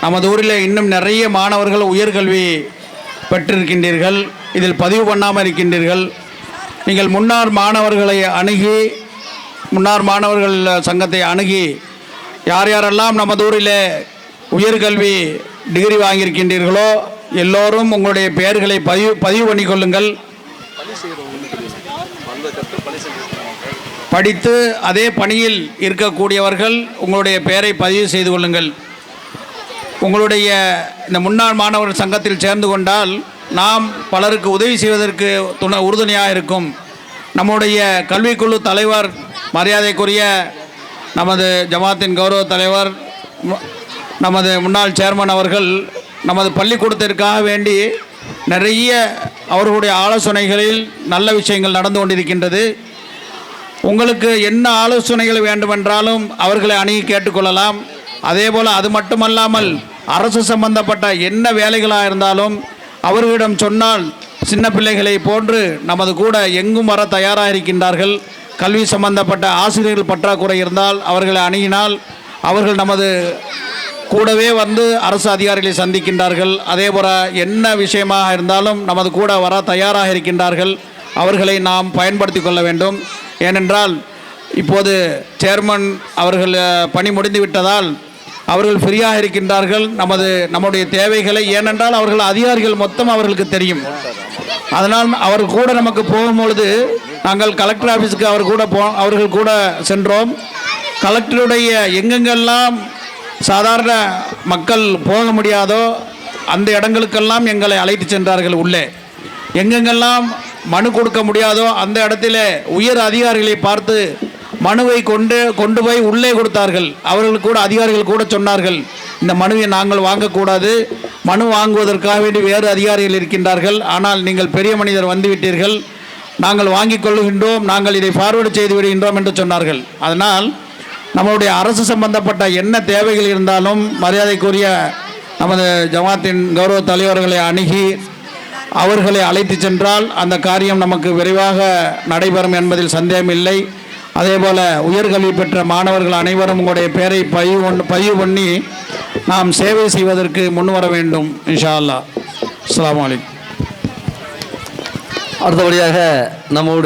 நமது ஊரில் இன்னும் நிறைய மாணவர்கள் உயர்கல்வி பெற்றிருக்கின்றீர்கள், இதில் பதிவு பண்ணாமல் இருக்கின்றீர்கள். நீங்கள் முன்னாள் மாணவர்களை அணுகி, முன்னாள் மாணவர்கள் சங்கத்தை அணுகி யார் யாரெல்லாம் நமது ஊரில் உயர்கல்வி டிகிரி வாங்கியிருக்கின்றீர்களோ எல்லோரும் உங்களுடைய பெயர்களை பதிவு பண்ணிக்கொள்ளுங்கள். படித்து அதே பணியில் இருக்கக்கூடியவர்கள் உங்களுடைய பெயரை பதிவு செய்து கொள்ளுங்கள். உங்களுடைய இந்த முன்னாள் மாணவர் சங்கத்தில் சேர்ந்து கொண்டால் நாம் பலருக்கு உதவி செய்வதற்கு உறுதுணையாக இருக்கும். நம்முடைய கல்விக்குழு தலைவர், மரியாதைக்குரிய நமது ஜமாத்தின் கௌரவ தலைவர், நமது முன்னாள் சேர்மன் அவர்கள் நமது பள்ளிக்கூடத்திற்காக வேண்டி நிறைய அவர்களுடைய ஆலோசனைகளில் நல்ல விஷயங்கள் நடந்து கொண்டிருக்கின்றது. உங்களுக்கு என்ன ஆலோசனைகள் வேண்டுமென்றாலும் அவர்களை அணுகி கேட்டுக்கொள்ளலாம். அதேபோல் அது மட்டுமல்லாமல் அரசு சம்பந்தப்பட்ட என்ன வேலைகளாக இருந்தாலும் அவர்களிடம் சொன்னால் சின்ன பிள்ளைகளை போன்று நமது கூட எங்கும் வர தயாராக இருக்கின்றார்கள். கல்வி சம்பந்தப்பட்ட ஆசிரியர்கள் பற்றாக்குறை இருந்தால் அவர்களை அணுகினால் அவர்கள் நமது கூடவே வந்து அரசு அதிகாரிகளை சந்திக்கின்றார்கள். அதேபோல் என்ன விஷயமாக இருந்தாலும் நமது கூட வர தயாராக இருக்கின்றார்கள். அவர்களை நாம் பயன்படுத்தி கொள்ள வேண்டும். ஏனென்றால் இப்போது சேர்மன் அவர்கள் பணி முடிந்து விட்டதால் அவர்கள் ஃப்ரீயாக இருக்கின்றார்கள். நம்முடைய தேவைகளை, ஏனென்றால் அவர்கள் அதிகாரிகள் மொத்தம் அவர்களுக்கு தெரியும். அதனால் அவர் கூட நமக்கு போகும்பொழுது நாங்கள் கலெக்டர் ஆஃபீஸுக்கு அவர்கள் கூட சென்றோம். கலெக்டருடைய எங்கெங்கெல்லாம் சாதாரண மக்கள் போக முடியாதோ அந்த இடங்களுக்கெல்லாம் எங்களை அழைத்து சென்றார்கள். உள்ளே எங்கெங்கெல்லாம் மனு கொடுக்க முடியாதோ அந்த இடத்துல உயர் அதிகாரிகளை பார்த்து மனுவை கொண்டு போய் உள்ளே கொடுத்தார்கள். அவர்கள் கூட, அதிகாரிகள் கூட சொன்னார்கள், இந்த மனுவை நாங்கள் வாங்கக்கூடாது, மனு வாங்குவதற்காக வேண்டி வேறு அதிகாரிகள் இருக்கின்றார்கள், ஆனால் நீங்கள் பெரிய மனிதர் வந்துவிட்டீர்கள், நாங்கள் வாங்கிக் கொள்ளுகின்றோம், நாங்கள் இதை ஃபார்வேர்டு செய்து விடுகின்றோம் என்று சொன்னார்கள். அதனால் நம்முடைய அரசு சம்பந்தப்பட்ட என்ன தேவைகள் இருந்தாலும் மரியாதைக்குரிய நமது ஜமாத்தின் கௌரவ தலைவர்களை அணுகி அவர்களை அழைத்து சென்றால் அந்த காரியம் நமக்கு விரைவாக நடைபெறும் என்பதில் சந்தேகமில்லை. அதேபோல் உயர்கல்வி பெற்ற மாணவர்கள் அனைவரும் உங்களுடைய பெயரை பதிவு பண்ணி நாம் சேவை செய்வதற்கு முன்வர வேண்டும். இன்ஷா அல்லாஹ். அஸ்ஸலாமு அலைக்கும். அடுத்தபடியாக நம்முடைய